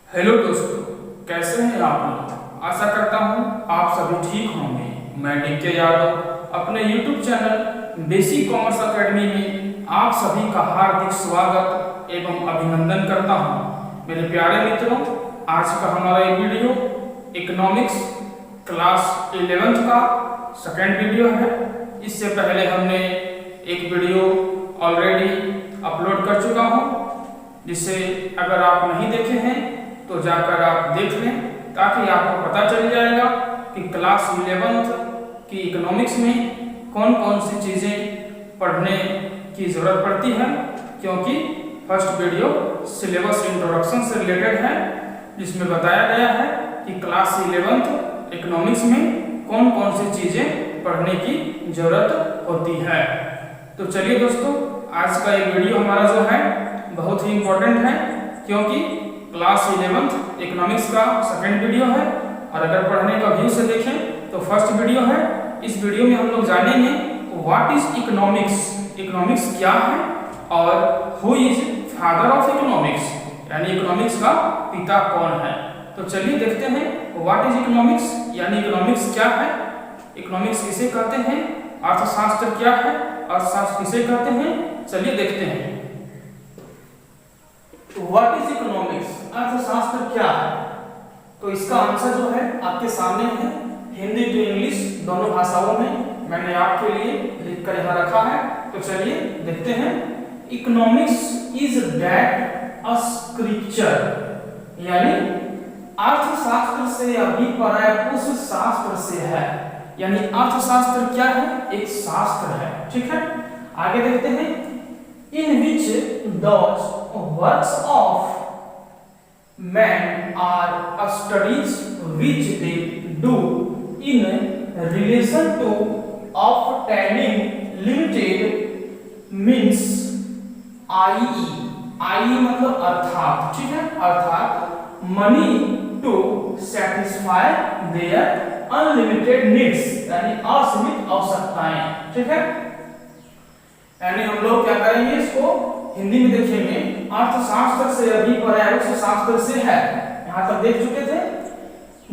Hello दोस्तों, कैसे हैं आप लोग। आशा करता हूँ आप सभी ठीक होंगे। मैं डीके यादव अपने YouTube channel basic commerce academy में आप सभी का हार्दिक स्वागत एवं अभिनंदन करता हूँ। मेरे प्यारे मित्रों, आज का हमारा ये वीडियो इकोनॉमिक्स क्लास 11th का सेकेंड वीडियो है। इससे पहले हमने एक वीडियो ऑलरेडी अपलोड कर चुका हूँ, जिसे अगर आप नहीं देखे हैं तो जाकर आप देख लें, ताकि आपको पता चल जाएगा कि क्लास 11th की इकोनॉमिक्स में कौन कौन सी चीज़ें पढ़ने की ज़रूरत पड़ती है। क्योंकि फर्स्ट वीडियो सिलेबस इंट्रोडक्शन से रिलेटेड है, जिसमें बताया गया है कि क्लास 11th इकोनॉमिक्स में कौन कौन सी चीज़ें पढ़ने की ज़रूरत होती है। तो चलिए दोस्तों, आज का ये वीडियो हमारा जो है बहुत ही इम्पोर्टेंट है, क्योंकि क्लास 11th इकोनॉमिक्स का सेकेंड वीडियो है। और अगर पढ़ने का व्यू से देखें तो फर्स्ट वीडियो है। इस वीडियो में हम लोग जानेंगे व्हाट इज इकोनॉमिक्स, इकोनॉमिक्स क्या है, और who is father of economics, यानी इकोनॉमिक्स का पिता कौन है। तो चलिए देखते हैं व्हाट इज इकोनॉमिक्स, यानी इकोनॉमिक्स क्या है, इकोनॉमिक्स किसे कहते हैं, अर्थशास्त्र क्या है, अर्थशास्त्र किसे कहते हैं। चलिए देखते हैं व्हाट इज इकोनॉमिक्स, अर्थशास्त्र क्या है। तो इसका आंसर जो है आपके सामने है, हिंदी टू इंग्लिश दोनों भाषाओं में मैंने आपके लिए लिखकर यहाँ रखा है। तो चलिए देखते हैं। Economics is that a scripture, यानी अर्थशास्त्र से अभिप्राय उस शास्त्र से है, यानी अर्थशास्त्र क्या है, एक शास्त्र है। ठीक है, आगे देखते हैं। In which those works of man are studies which they do in relation to obtaining limited means, i.e. मतलब अर्थात, ठीक है, अर्थात money to satisfy their unlimited needs, यानी असीमित आवश्यकताएं। ठीक है, यानी हम लोग क्या करेंगे, इसको हिंदी में देखेंगे। अर्थशास्त्र से अभिप्राय उस शास्त्र से है, यहाँ तक देख चुके थे,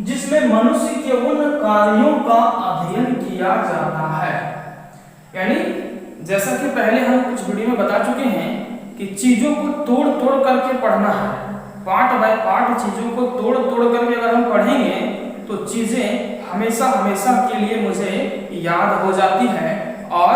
जिसमें मनुष्य के उन कार्यों का अध्ययन किया जाता है। यानी जैसा कि पहले हम कुछ वीडियो में बता चुके हैं कि चीजों को तोड़ तोड़ करके पढ़ना है, पार्ट बाय पार्ट चीजों को तोड़ तोड़ करके अगर हम पढ़ेंगे तो चीजें हमेशा हमेशा के लिए मुझे याद हो जाती है और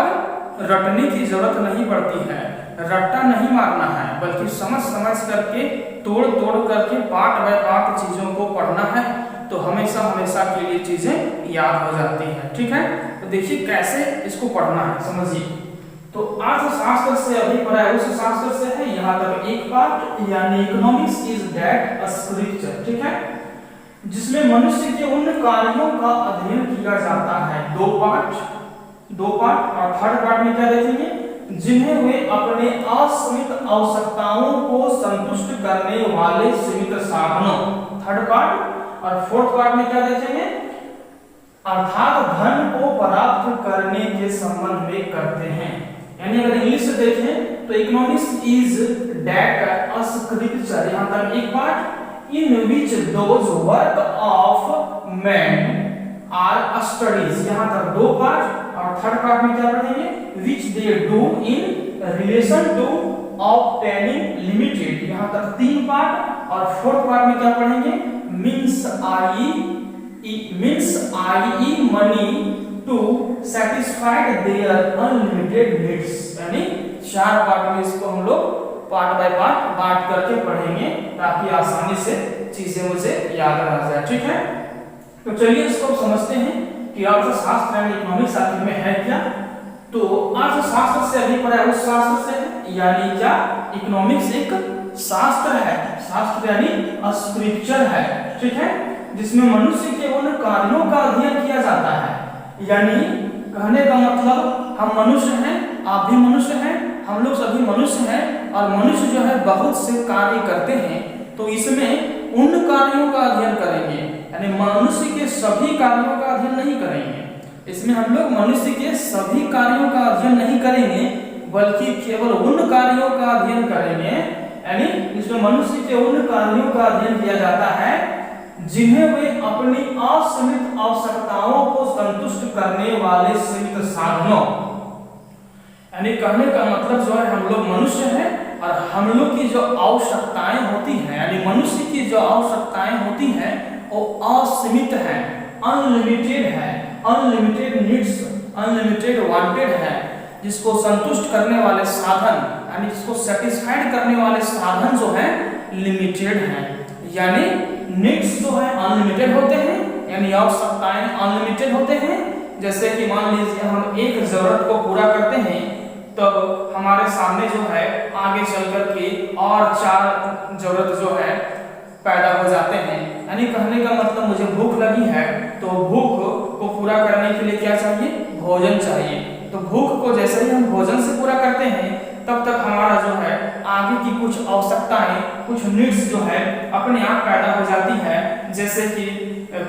रटने की जरूरत नहीं पड़ती है, रट्टा नहीं मारना है, बल्कि समझ समझ करके तोड़ तोड़ करके पार्ट बाय पार्ट चीजों को पढ़ना है, तो हमेशा हमेशा के लिए चीजें याद हो जाती है। ठीक है, तो देखिए कैसे इसको पढ़ना है, समझिए। तो अर्थशास्त्र से अभिप्राय उस शास्त्र से है, यहाँ तक एक पार्ट, यानी economics is that a scripture. ठीक है, जिसमें मनुष्य के उन कार्यों का अध्ययन किया जाता है। दो पार्ट और थर्ड पार्ट में क्या देखेंगे, जिन्हें वे अपने असीमित आवश्यकताओं को संतुष्ट करने वाले सीमित साधनों, थर्ड पार्ट। और फोर्थ पार्ट में क्या देखेंगे, अर्थात धन को प्राप्त करने के संबंध में करते हैं। यानी अगर इंग्लिश से देखें तो economics is that a scripture, यहाँ तक एक part, in which those work of man are studies, यहाँ तक दो पार्ट। और थर्ड पार्ट में क्या पढ़ेंगे, which they do in relation to obtaining limited, यहाँ तक तीन पार्ट। और फोर्थ पार्ट में क्या पढ़ेंगे, means i.e. money to satisfy their unlimited needs, यानी चार पार्ट में इसको हम लोग पार्ट बाय पार्ट बांट करके पढ़ेंगे, ताकि आसानी से चीजें मुझे याद आ जाए। ठीक है, तो चलिए इसको समझते हैं कि अर्थशास्त्र यानी इकोनॉमिक्स आखिर में है क्या। तो अर्थशास्त्र से अभिप्राय उस शास्त्र से है, यानी क्या, इकोनॉमिक्स एक शास्त्र है, शास्त्र यानी स्क्रिप्चर है। ठीक है, जिसमें मनुष्य के उन कार्यों का अध्ययन किया जाता है। यानी कहने का मतलब हम मनुष्य हैं, आप भी मनुष्य हैं, हम लोग सभी मनुष्य हैं, और मनुष्य जो है बहुत से कार्य करते हैं, तो इसमें उन कार्यों का अध्ययन करेंगे। यानी मनुष्य के सभी कार्यों का अध्ययन नहीं करेंगे, इसमें हम लोग मनुष्य के सभी कार्यों का अध्ययन नहीं करेंगे, बल्कि केवल उन कार्यों का अध्ययन करेंगे यानी इसमें मनुष्य के उन कार्यों का अध्ययन किया जाता है जिन्हें वे अपनी असीमित आवश्यकताओं को संतुष्ट करने वाले सीमित साधनों, यानी कहने का मतलब जो है हम लोग मनुष्य हैं और हम लोग की जो आवश्यकताएं होती हैं, यानी मनुष्य की जो आवश्यकताएं होती हैं वो असीमित है, अनलिमिटेड है, अनलिमिटेड नीड्स, अनलिमिटेड वांटेड है, जिसको संतुष्ट करने वाले साधन यानी जिसको सेटिस्फाइड करने वाले साधन जो है लिमिटेड है। यानी नीड्स जो है अनलिमिटेड होते हैं, यानी आवश्यकताएं अनलिमिटेड होते हैं। जैसे कि मान लीजिए हम एक जरूरत को पूरा करते हैं तब हमारे सामने जो है आगे चल कर के और 4 जरूरत जो है पैदा हो जाते हैं। यानी कहने का मतलब मुझे भूख लगी है तो भूख को पूरा करने के लिए क्या चाहिए, भोजन चाहिए। तो भूख को जैसे ही हम भोजन से पूरा करते हैं तब तक हमारा जो है आगे की कुछ आवश्यकताएं, कुछ नीड्स जो है अपने आप पैदा हो जाती है। जैसे कि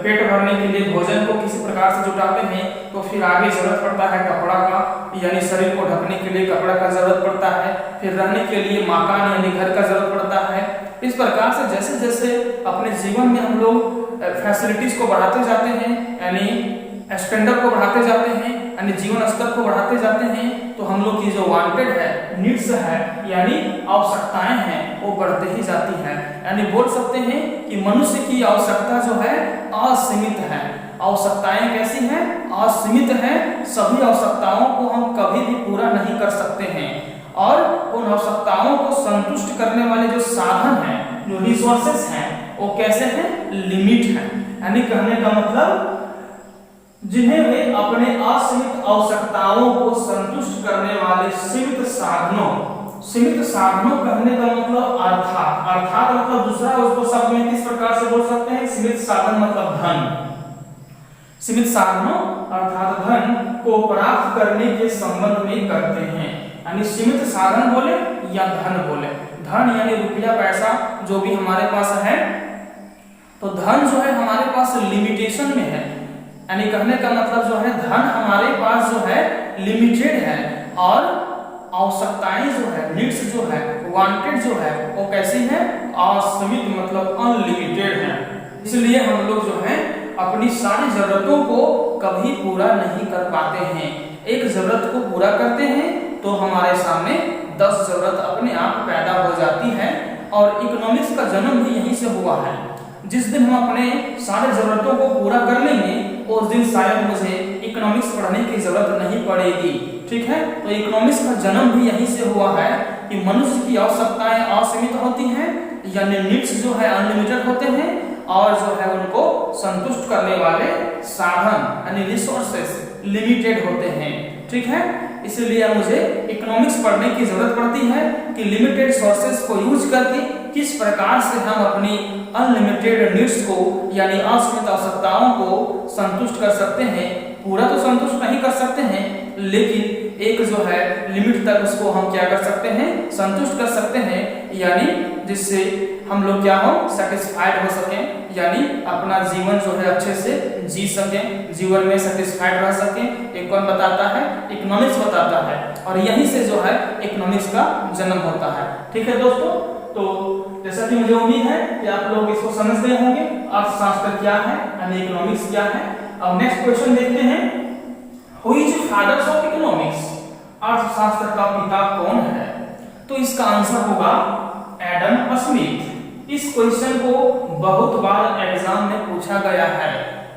पेट भरने के लिए भोजन को किसी प्रकार से जुटाते हैं तो फिर आगे जरूरत पड़ता है कपड़ा का, यानी शरीर को ढकने के लिए कपड़ा का जरूरत पड़ता है। फिर रहने के लिए मकान यानी घर का जरूरत पड़ता है। इस प्रकार से जैसे जैसे अपने जीवन में हम लोग फैसिलिटीज को बढ़ाते जाते हैं, यानी स्टैंडर्ड को बढ़ाते जाते हैं, यानी जीवन स्तर को बढ़ाते जाते हैं, तो हम लोग की जो वांटेड है, नीड्स है, यानी आवश्यकताएं हैं वो बढ़ते ही जाती हैं। यानी बोल सकते हैं कि मनुष्य की आवश्यकता जो है असीमित है। आवश्यकताएं कैसी हैं, असीमित हैं। सभी आवश्यकताओं को हम कभी भी पूरा नहीं कर सकते हैं और उन आवश्यकताओं को संतुष्ट करने वाले जो साधन हैं, जो रिसोर्सेस हैं, वो कैसे हैं, लिमिट हैं। यानी कहने का मतलब जिन्हें वे अपने असीमित आवश्यकताओं को संतुष्ट करने वाले सीमित साधनों, सीमित साधनों कहने का मतलब अर्थात, अर्थात मतलब दूसरा उसको शब्द में किस प्रकार से बोल सकते हैं, सीमित साधन मतलब धन। सीमित साधनों अर्थात धन को प्राप्त करने के संबंध में करते हैं। यानी सीमित साधन बोले या धन बोले, धन यानी रुपया पैसा जो भी हमारे पास है, तो धन जो है हमारे पास लिमिटेशन में है। यानी कहने का मतलब जो है धन हमारे पास जो है लिमिटेड है और आवश्यकताएं जो है, नीड्स जो है, वांटेड जो है वो कैसी है, असीमित मतलब अनलिमिटेड है। इसलिए हम लोग जो है अपनी सारी जरूरतों को कभी पूरा नहीं कर पाते हैं। एक जरूरत को पूरा करते हैं तो हमारे सामने 10 जरूरत अपने आप पैदा हो जाती है। और इकोनॉमिक्स का जन्म भी यहीं से हुआ है। जिस दिन हम अपने सारे जरूरतों को पूरा कर लेंगे उस दिन शायद मुझे इकोनॉमिक्स पढ़ने की जरूरत नहीं पड़ेगी। ठीक है, तो इकोनॉमिक्स का जन्म भी यहीं से हुआ है कि मनुष्य की आवश्यकताएं असीमित होती हैं, यानी नीड्स जो है अनलिमिटेड होते हैं और जो है उनको संतुष्ट करने वाले साधन यानी रिसोर्सेस लिमिटेड होते हैं। ठीक है, इसलिए मुझे इकोनॉमिक्स पढ़ने की जरूरत पड़ती है कि लिमिटेड सोर्सेस को यूज करके किस प्रकार से हम अपनी अनलिमिटेड नीड्स को यानी असीमित आवश्यकताओं को संतुष्ट कर सकते हैं। पूरा तो संतुष्ट नहीं कर सकते हैं, लेकिन एक जो है लिमिट तक उसको हम क्या कर सकते हैं, संतुष्ट कर सकते हैं, यानी जिससे हम लोग क्या हो, सेटिस्फाइड हो सकें, यानी अपना जीवन जो है अच्छे से जी सकें, जीवन में सेटिस्फाइड रह सकें। एक कौन बताता है, इकोनॉमिक्स बताता है, और यहीं से जो है इकोनॉमिक्स का जन्म होता है। ठीक है दोस्तों, तो जैसा कि मुझे उम्मीद है कि आप लोग इसको समझ गए होंगे, अर्थशास्त्र क्या है यानी इकोनॉमिक्स क्या है। अब नेक्स्ट क्वेश्चन देखते हैं, who is father of economics, अर्थशास्त्र का पिता कौन है? तो इसका आंसर होगा एडम स्मिथ। इस क्वेश्चन को बहुत बार एग्जाम में पूछा गया है,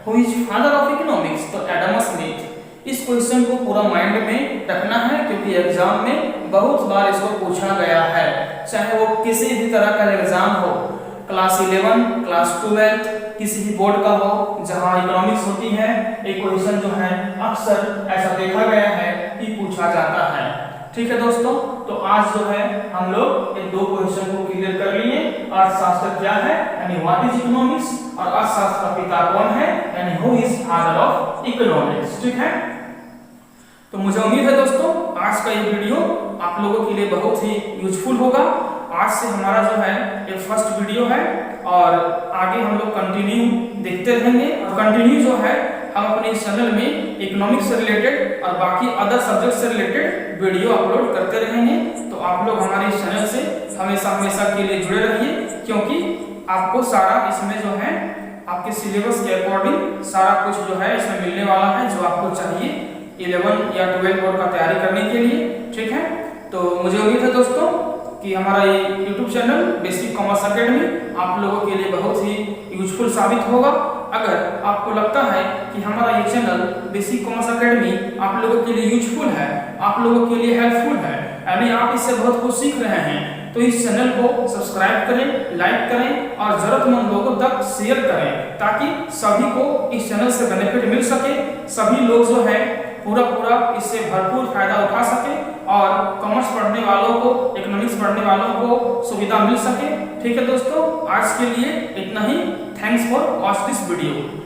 who is father of economics, तो एडम स्मिथ। इस क्वेश्चन को पूरा माइंड में रखना है क्योंकि एग्जाम में बहुत बार इसको पूछा गया है, चाहे वो किसी भी तरह का एग्जाम हो, क्लास 11, क्लास 12, किसी भी बोर्ड का हो जहां इकोनॉमिक्स होती है, एक क्वेश्चन जो है अक्सर ऐसा देखा गया है कि पूछा जाता है। ठीक है दोस्तों, तो आज जो है हम लोग इन 2 क्वेश्चन को क्लियर कर लिए। अर्थशास्त्र क्या है यानी व्हाट इज इकोनॉमिक्स, और अर्थशास्त्र का पिता कौन है यानी who is father of economics. ठीक है, तो मुझे उम्मीद है दोस्तों आज का ये वीडियो आप लोगों के लिए बहुत ही यूजफुल होगा। आज से हमारा जो है एक फर्स्ट वीडियो है और आगे हम लोग कंटिन्यू देखते रहेंगे, और कंटिन्यू जो है हम अपने इस चैनल में इकोनॉमिक्स से रिलेटेड और बाकी अदर सब्जेक्ट से रिलेटेड वीडियो अपलोड करते रहेंगे। तो आप लोग हमारे इस चैनल से हमेशा हमेशा के लिए जुड़े रहिए, क्योंकि आपको सारा इसमें जो है आपके सिलेबस के अकॉर्डिंग सारा कुछ जो है इसमें मिलने वाला है जो आपको चाहिए 11 या 12 बोर्ड का तैयारी करने के लिए। ठीक है, तो मुझे उम्मीद है दोस्तों कि हमारा ये YouTube channel basic commerce academy आप लोगों के लिए बहुत ही यूजफुल साबित होगा। अगर आपको लगता है कि हमारा ये चैनल बेसिक कॉमर्स एकेडमी आप लोगों के लिए यूजफुल है, आप लोगों के लिए हेल्पफुल है, यानी आप इससे बहुत कुछ सीख रहे हैं, तो इस चैनल को सब्सक्राइब करें, लाइक करें और जरूरतमंद लोगों तक शेयर करें, ताकि सभी को इस चैनल से बेनिफिट मिल सके, सभी लोग जो है पूरा इससे भरपूर फायदा उठा सके और कॉमर्स पढ़ने वालों को, इकोनॉमिक्स पढ़ने वालों को सुविधा मिल सके। ठीक है दोस्तों, आज के लिए इतना ही। Thanks for watch this video.